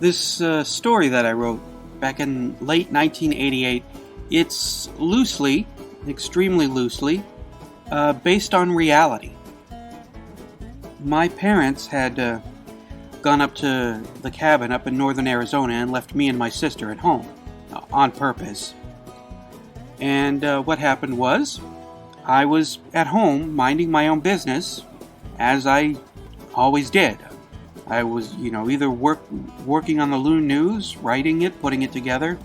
This story that I wrote back in late 1988, it's loosely, extremely loosely, based on reality. My parents had gone up to the cabin up in northern Arizona and left me and my sister at home, on purpose. And what happened was, I was at home minding my own business, as I always did. I was, either working on the Loon News, writing it, putting it together,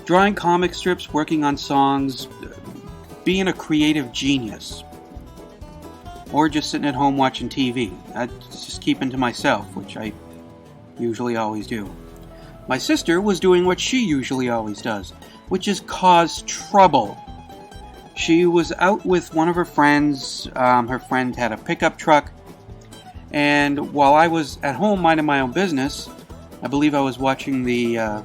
drawing comic strips, working on songs, being a creative genius, or just sitting at home watching TV. I just keeping to myself, which I usually always do. My sister was doing what she usually always does, which is cause trouble. She was out with one of her friends. Her friend had a pickup truck. And while I was at home minding my own business, I believe I was watching the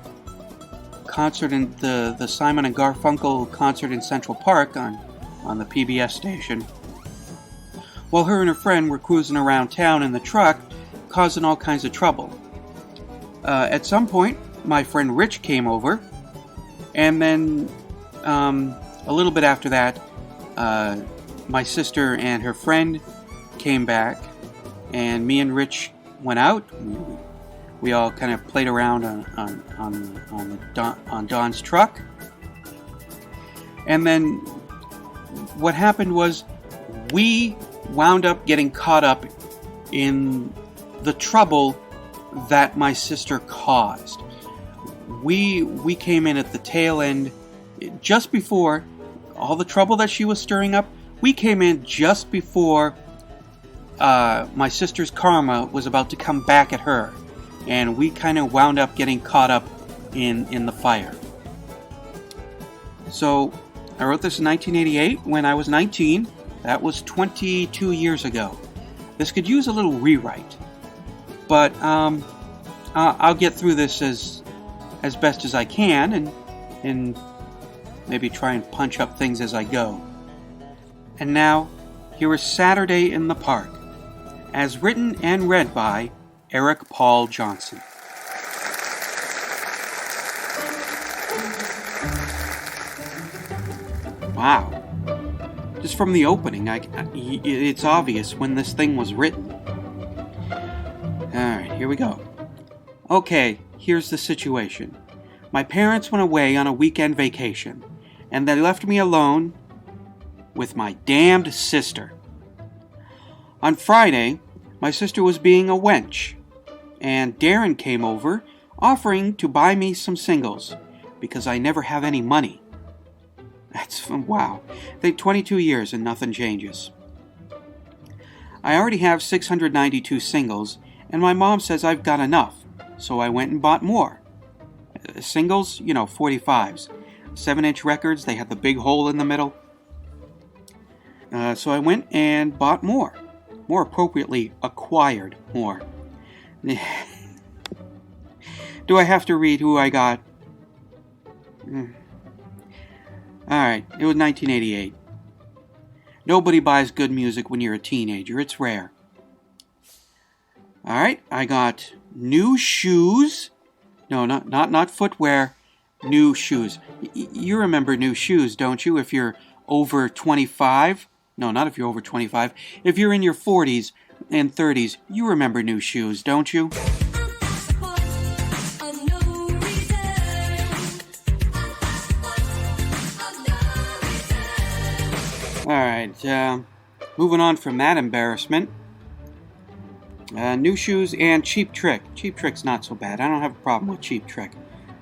concert in the Simon and Garfunkel concert in Central Park on the PBS station, while her and her friend were cruising around town in the truck, causing all kinds of trouble. At some point, my friend Rich came over, and then a little bit after that, my sister and her friend came back, and me and Rich went out. We all kind of played around on Don's truck. And then what happened was we wound up getting caught up in the trouble that my sister caused. We came in at the tail end, just before all the trouble that she was stirring up. We came in just before my sister's karma was about to come back at her, and we kind of wound up getting caught up in the fire. So I wrote this in 1988 when I was 19. That was 22 years ago. This could use a little rewrite, but I'll get through this as best as I can, and maybe try and punch up things as I go. And now, here is Saturday in the Park, as written and read by Eric Paul Johnson. Wow. Just from the opening, it's obvious when this thing was written. Alright, here we go. Okay, here's the situation. My parents went away on a weekend vacation, and they left me alone with my damned sister. On Friday, my sister was being a wench, and Darren came over, offering to buy me some singles, because I never have any money. That's, wow. They 22 years and nothing changes. I already have 692 singles, and my mom says I've got enough, so I went and bought more. Singles, 45s. 7-inch records, they had the big hole in the middle. So I went and bought more. More appropriately, acquired more. Do I have to read who I got? Alright, it was 1988. Nobody buys good music when you're a teenager. It's rare. Alright, I got new shoes. No, not footwear. New shoes. You remember new shoes, don't you? If you're over 25. No, not if you're over 25. If you're in your 40s and 30s, you remember new shoes, don't you? Alright, moving on from that embarrassment. New shoes and Cheap Trick. Cheap Trick's not so bad. I don't have a problem with Cheap Trick.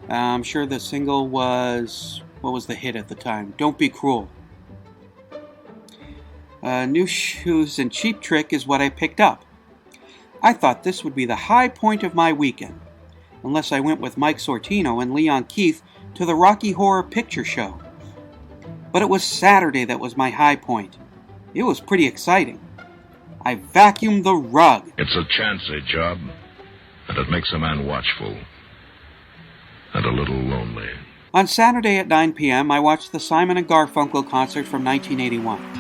I'm sure the single was... What was the hit at the time? Don't Be Cruel. New shoes and Cheap Trick is what I picked up. I thought this would be the high point of my weekend, unless I went with Mike Sortino and Leon Keith to the Rocky Horror Picture Show. But it was Saturday that was my high point. It was pretty exciting. I vacuumed the rug. It's a chancy job, and it makes a man watchful and a little lonely. On Saturday at 9 p.m., I watched the Simon and Garfunkel concert from 1981.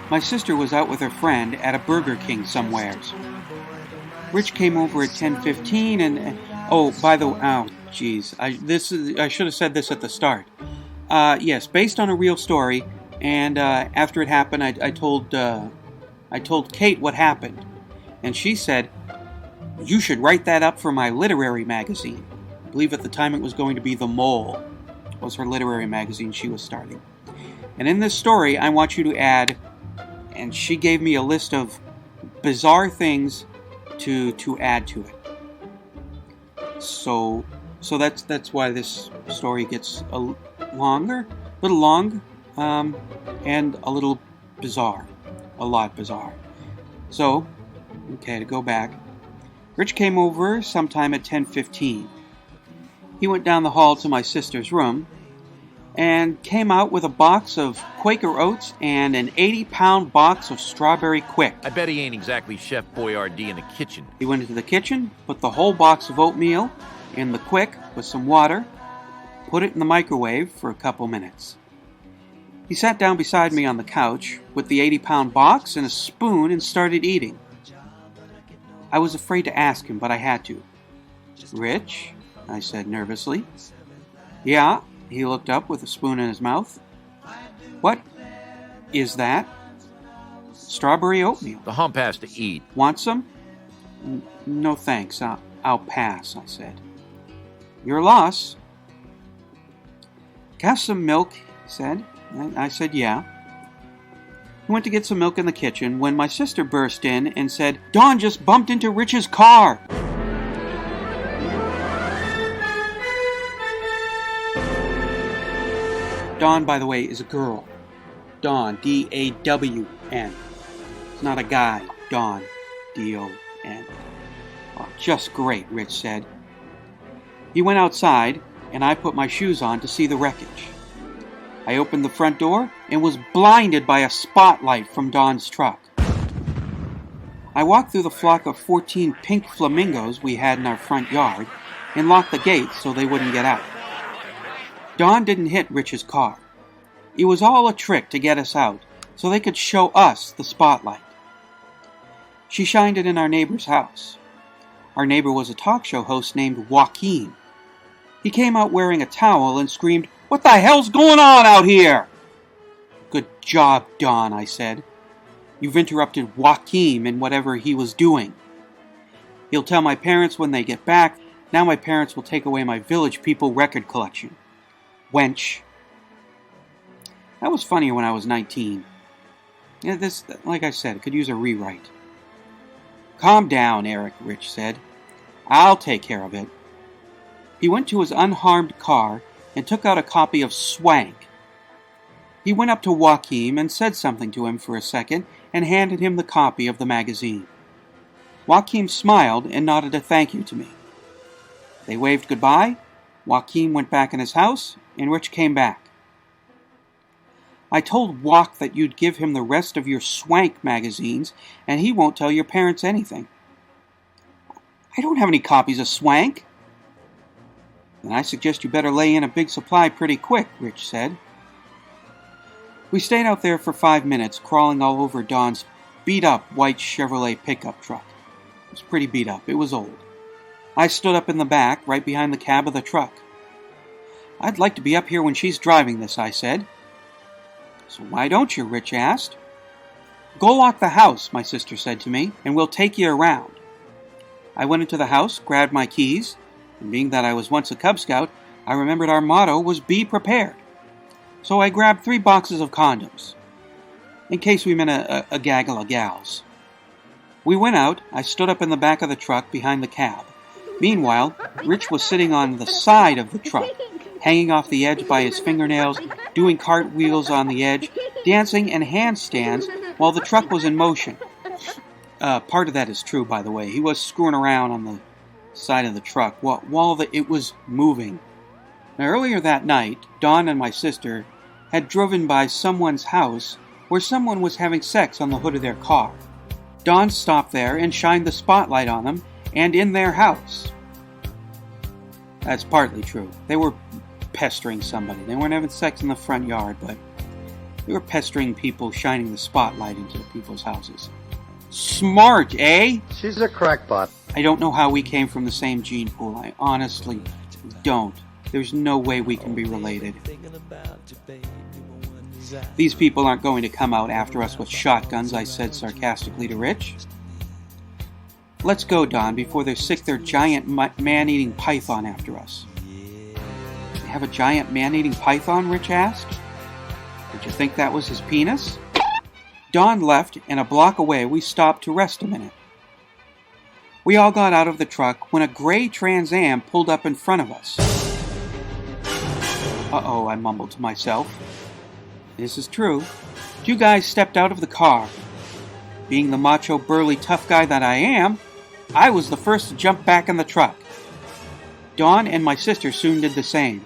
My sister was out with her friend at a Burger King somewheres. Rich came over at 10:15, and Oh, by the way, oh, jeez, I should have said this at the start. Yes, based on a real story, and after it happened, I told Kate what happened, and she said, "You should write that up for my literary magazine." I believe at the time it was going to be The Mole. Was her literary magazine she was starting. And in this story, I want you to add, and she gave me a list of bizarre things to add to it. So that's why this story gets a little long, and a little bizarre, a lot bizarre. So, okay, to go back, Rich came over sometime at 10:15. He went down the hall to my sister's room and came out with a box of Quaker Oats and an 80-pound box of Strawberry Quick. I bet he ain't exactly Chef Boyardee in the kitchen. He went into the kitchen, put the whole box of oatmeal in the Quick with some water, put it in the microwave for a couple minutes. He sat down beside me on the couch with the 80-pound box and a spoon and started eating. I was afraid to ask him, but I had to. "Rich?" I said nervously. "Yeah." He looked up with a spoon in his mouth. "What is that?" "Strawberry oatmeal." The hump has to eat. "Want some?" No thanks, I'll pass," I said. "Your loss." "Got some milk?" he said. I said yeah. He went to get some milk in the kitchen when my sister burst in and said, "Dawn just bumped into Rich's car." Dawn, by the way, is a girl. Dawn, D-A-W-N. It's not a guy. Dawn, D-O-N. "Oh, just great," Rich said. He went outside, and I put my shoes on to see the wreckage. I opened the front door and was blinded by a spotlight from Dawn's truck. I walked through the flock of 14 pink flamingos we had in our front yard and locked the gates so they wouldn't get out. Dawn didn't hit Rich's car. It was all a trick to get us out so they could show us the spotlight. She shined it in our neighbor's house. Our neighbor was a talk show host named Joaquin. He came out wearing a towel and screamed, "What the hell's going on out here?" "Good job, Dawn," I said. "You've interrupted Joaquin in whatever he was doing. He'll tell my parents when they get back. Now my parents will take away my Village People record collection. Wench." That was funnier when I was 19. Yeah, this, like I said, could use a rewrite. "Calm down, Eric," Rich said. "I'll take care of it." He went to his unharmed car and took out a copy of Swank. He went up to Joaquin and said something to him for a second and handed him the copy of the magazine. Joaquin smiled and nodded a thank you to me. They waved goodbye. Joaquin went back in his house, and Rich came back. "I told Joaquin that you'd give him the rest of your Swank magazines, and he won't tell your parents anything." "I don't have any copies of Swank." "Then I suggest you better lay in a big supply pretty quick," Rich said. We stayed out there for 5 minutes, crawling all over Dawn's beat-up white Chevrolet pickup truck. It was pretty beat up. It was old. I stood up in the back, right behind the cab of the truck. "I'd like to be up here when she's driving this," I said. "So why don't you?" Rich asked. "Go lock the house," my sister said to me, "and we'll take you around." I went into the house, grabbed my keys, and being that I was once a Cub Scout, I remembered our motto was "Be Prepared." So I grabbed 3 boxes of condoms, in case we met a gaggle of gals. We went out. I stood up in the back of the truck behind the cab. Meanwhile, Rich was sitting on the side of the truck, hanging off the edge by his fingernails, doing cartwheels on the edge, dancing and handstands while the truck was in motion. Part of that is true, by the way. He was screwing around on the side of the truck while it was moving. Now, earlier that night, Dawn and my sister had driven by someone's house where someone was having sex on the hood of their car. Dawn stopped there and shined the spotlight on them and in their house. That's partly true. They were pestering somebody. They weren't having sex in the front yard, but they were pestering people, shining the spotlight into people's houses. Smart, eh? She's a crackpot. I don't know how we came from the same gene pool. I honestly don't. There's no way we can be related. These people aren't going to come out after us with shotguns, I said sarcastically to Rich. Let's go, Don, before they sick their giant man-eating python after us. They have a giant man-eating python? Rich asked. Did you think that was his penis? Don left, and a block away we stopped to rest a minute. We all got out of the truck when a gray Trans Am pulled up in front of us. Uh-oh, I mumbled to myself. This is true. Two guys stepped out of the car. Being the macho, burly, tough guy that I am, I was the first to jump back in the truck. Dawn and my sister soon did the same.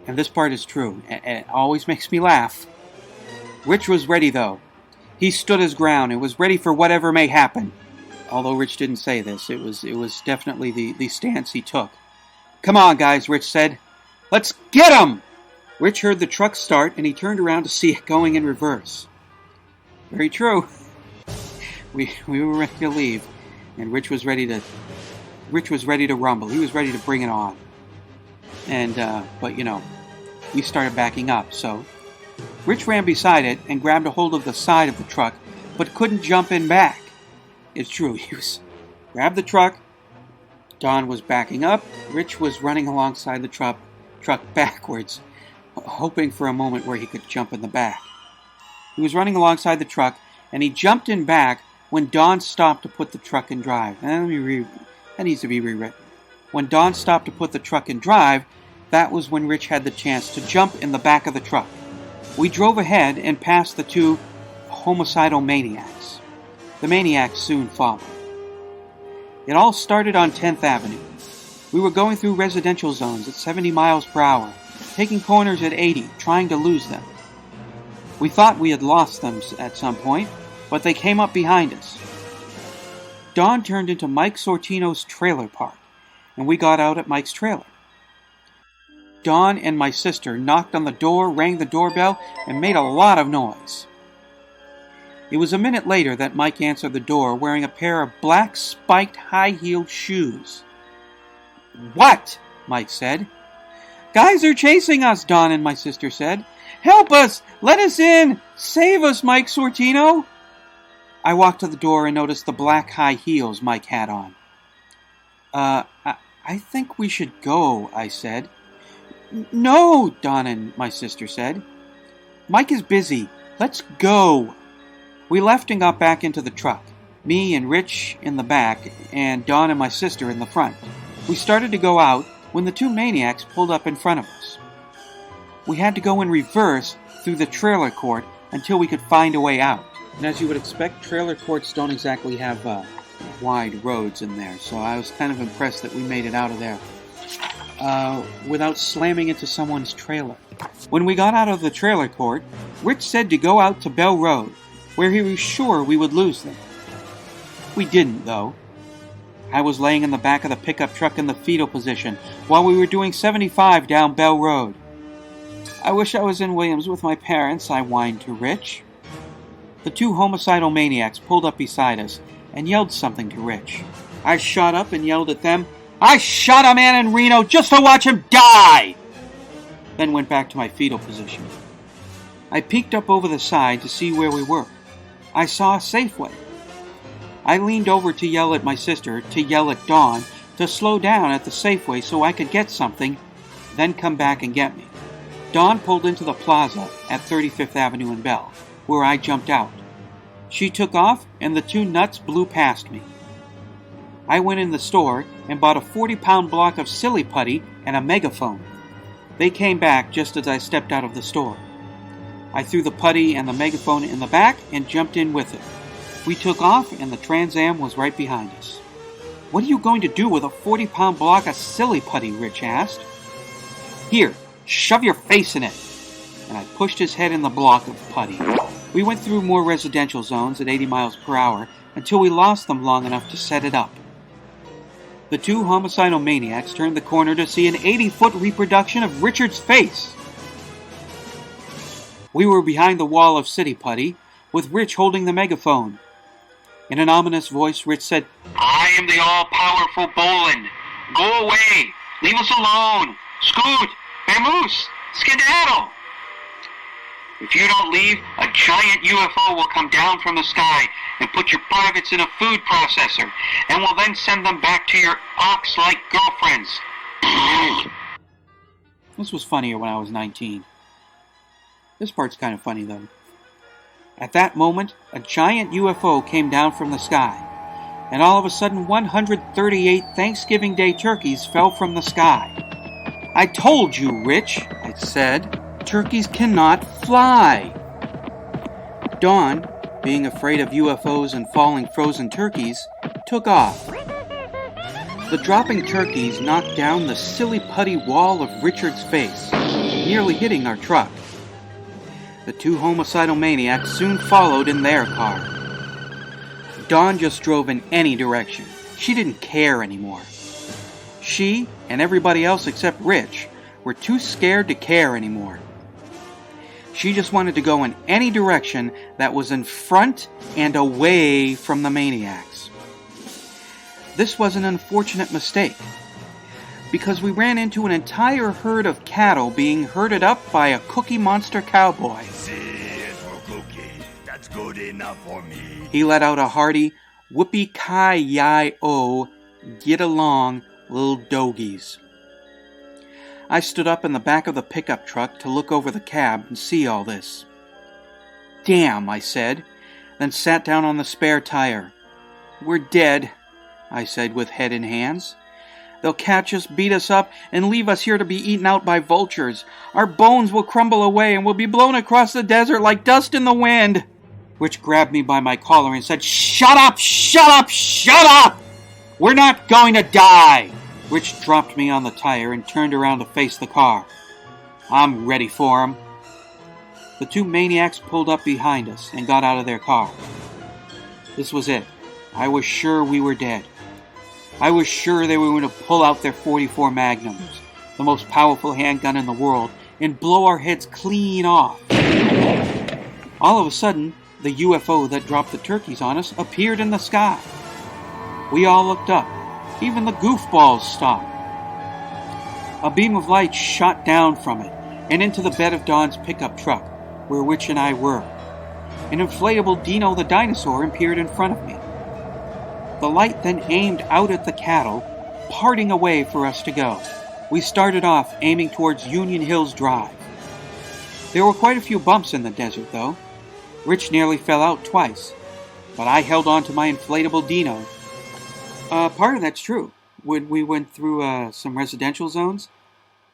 And this part is true, and it always makes me laugh. Rich was ready, though. He stood his ground and was ready for whatever may happen. Although Rich didn't say this, it was definitely the stance he took. Come on, guys, Rich said. Let's get 'em! Rich heard the truck start, and he turned around to see it going in reverse. Very true. We were ready to leave, and Rich was ready to rumble. He was ready to bring it on. And but we started backing up. So Rich ran beside it and grabbed a hold of the side of the truck, but couldn't jump in back. It's true. He grabbed the truck. Don was backing up. Rich was running alongside the truck backwards, hoping for a moment where he could jump in the back. He was running alongside the truck, and he jumped in back when Don stopped to put the truck in drive. That needs to be rewritten. When Don stopped to put the truck in drive, that was when Rich had the chance to jump in the back of the truck. We drove ahead and passed the two homicidal maniacs. The maniacs soon followed. It all started on 10th Avenue. We were going through residential zones at 70 miles per hour, taking corners at 80, trying to lose them. We thought we had lost them at some point, but they came up behind us. Dawn turned into Mike Sortino's trailer park, and we got out at Mike's trailer. Dawn and my sister knocked on the door, rang the doorbell, and made a lot of noise. It was a minute later that Mike answered the door wearing a pair of black spiked high-heeled shoes. What? Mike said. Guys are chasing us, Dawn and my sister said. Help us! Let us in! Save us, Mike Sortino! I walked to the door and noticed the black high heels Mike had on. I think we should go, I said. No, Dawn and my sister said. Mike is busy. Let's go. We left and got back into the truck, me and Rich in the back, and Dawn and my sister in the front. We started to go out when the two maniacs pulled up in front of us. We had to go in reverse through the trailer court until we could find a way out. And as you would expect, trailer courts don't exactly have wide roads in there, so I was kind of impressed that we made it out of there without slamming into someone's trailer. When we got out of the trailer court, Rich said to go out to Bell Road, where he was sure we would lose them. We didn't, though. I was laying in the back of the pickup truck in the fetal position while we were doing 75 down Bell Road. I wish I was in Williams with my parents, I whined to Rich. The two homicidal maniacs pulled up beside us and yelled something to Rich. I shot up and yelled at them, I shot a man in Reno just to watch him die! Then went back to my fetal position. I peeked up over the side to see where we were. I saw a Safeway. I leaned over to yell at my sister, to yell at Dawn, to slow down at the Safeway so I could get something, then come back and get me. Dawn pulled into the plaza at 35th Avenue and Bell, where I jumped out. She took off, and the two nuts blew past me. I went in the store and bought a 40-pound block of silly putty and a megaphone. They came back just as I stepped out of the store. I threw the putty and the megaphone in the back and jumped in with it. We took off, and the Trans Am was right behind us. What are you going to do with a 40-pound block of silly putty? Rich asked. Here, shove your face in it. And I pushed his head in the block of putty. We went through more residential zones at 80 miles per hour until we lost them long enough to set it up. The two homicidal maniacs turned the corner to see an 80-foot reproduction of Richard's face. We were behind the wall of city putty, with Rich holding the megaphone. In an ominous voice, Rich said, I am the all-powerful Bolin. Go away. Leave us alone. Scoot. Vamoose. Skedaddle. If you don't leave, a giant UFO will come down from the sky and put your privates in a food processor, and will then send them back to your ox-like girlfriends. This was funnier when I was 19. This part's kind of funny, though. At that moment, a giant UFO came down from the sky, and all of a sudden 138 Thanksgiving Day turkeys fell from the sky. I told you, Rich, I said. Turkeys cannot fly. Dawn, being afraid of UFOs and falling frozen turkeys, took off. The dropping turkeys knocked down the silly putty wall of Richard's face, nearly hitting our truck. The two homicidal maniacs soon followed in their car. Dawn just drove in any direction. She didn't care anymore. She, and everybody else except Rich, were too scared to care anymore. She just wanted to go in any direction that was in front and away from the maniacs. This was an unfortunate mistake, because we ran into an entire herd of cattle being herded up by a Cookie Monster cowboy. See it for Cookie. That's good enough for me. He let out a hearty, whoopee-ki-yi-o, get along, little dogies. I stood up in the back of the pickup truck to look over the cab and see all this. Damn, I said, then sat down on the spare tire. We're dead, I said with head in hands. They'll catch us, beat us up, and leave us here to be eaten out by vultures. Our bones will crumble away and we'll be blown across the desert like dust in the wind. Rich grabbed me by my collar and said, Shut up! Shut up! Shut up! We're not going to die! Rich dropped me on the tire and turned around to face the car. I'm ready for him. The two maniacs pulled up behind us and got out of their car. This was it. I was sure we were dead. I was sure they were going to pull out their .44 Magnums, the most powerful handgun in the world, and blow our heads clean off. All of a sudden, the UFO that dropped the turkeys on us appeared in the sky. We all looked up. Even the goofballs stopped. A beam of light shot down from it and into the bed of Dawn's pickup truck, where Rich and I were. An inflatable Dino the dinosaur appeared in front of me. The light then aimed out at the cattle, parting a way for us to go. We started off aiming towards Union Hills Drive. There were quite a few bumps in the desert, though. Rich nearly fell out twice, but I held on to my inflatable Dino. Part of that's true. When we went through some residential zones,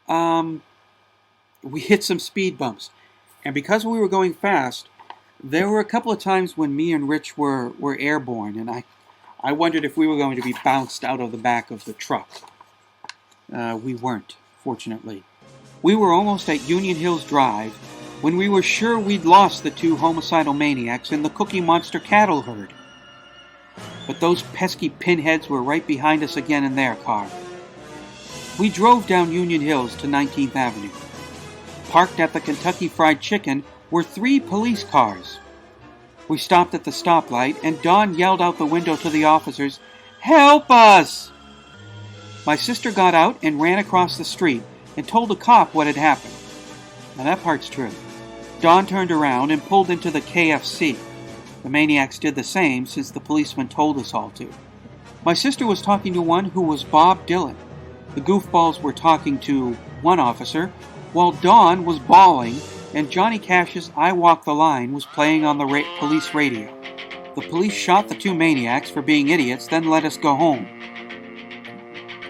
we hit some speed bumps. And because we were going fast, there were a couple of times when me and Rich were airborne, and I wondered if we were going to be bounced out of the back of the truck. We weren't, fortunately. We were almost at Union Hills Drive when we were sure we'd lost the two homicidal maniacs in the Cookie Monster cattle herd. But those pesky pinheads were right behind us again in their car. We drove down Union Hills to 19th Avenue. Parked at the Kentucky Fried Chicken were 3 police cars. We stopped at the stoplight, and Dawn yelled out the window to the officers, "Help us!" My sister got out and ran across the street and told a cop what had happened. Now that part's true. Dawn turned around and pulled into the KFC. The maniacs did the same since the policeman told us all to. My sister was talking to one who was Bob Dylan. The goofballs were talking to one officer, while Dawn was bawling, and Johnny Cash's I Walk the Line was playing on the police radio. The police shot the 2 maniacs for being idiots, then let us go home.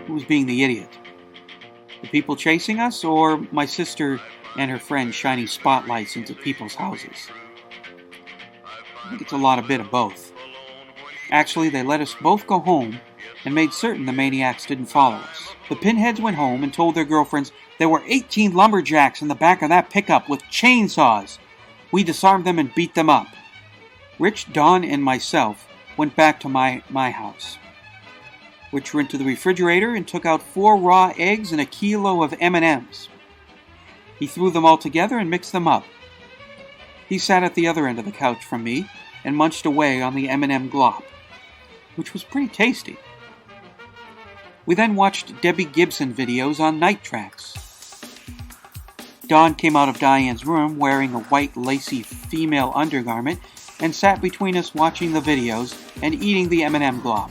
Who was being the idiot? The people chasing us, or my sister and her friend shining spotlights into people's houses? I think it's a bit of both. Actually, they let us both go home and made certain the maniacs didn't follow us. The pinheads went home and told their girlfriends there were 18 lumberjacks in the back of that pickup with chainsaws. We disarmed them and beat them up. Rich, Dawn, and myself went back to my house. Rich went to the refrigerator and took out 4 raw eggs and a kilo of M&Ms. He threw them all together and mixed them up. He sat at the other end of the couch from me and munched away on the M&M glop. which was pretty tasty. We then watched Debbie Gibson videos on Night Tracks. Dawn came out of Diane's room wearing a white lacy female undergarment and sat between us watching the videos and eating the M&M glob.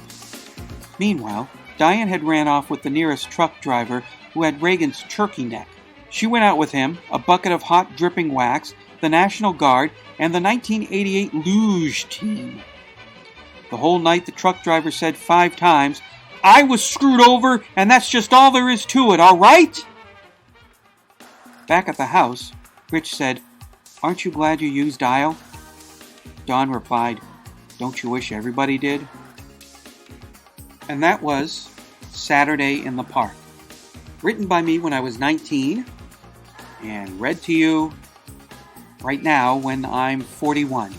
Meanwhile, Diane had ran off with the nearest truck driver who had Reagan's turkey neck. She went out with him, a bucket of hot dripping wax, the National Guard, and the 1988 luge team. The whole night the truck driver said 5 times, "I was screwed over, and that's just all there is to it, all right?" Back at the house, Rich said, "Aren't you glad you used Dial?" Dawn replied, "Don't you wish everybody did?" And that was Saturday in the Park. Written by me when I was 19, and read to you right now when I'm 41.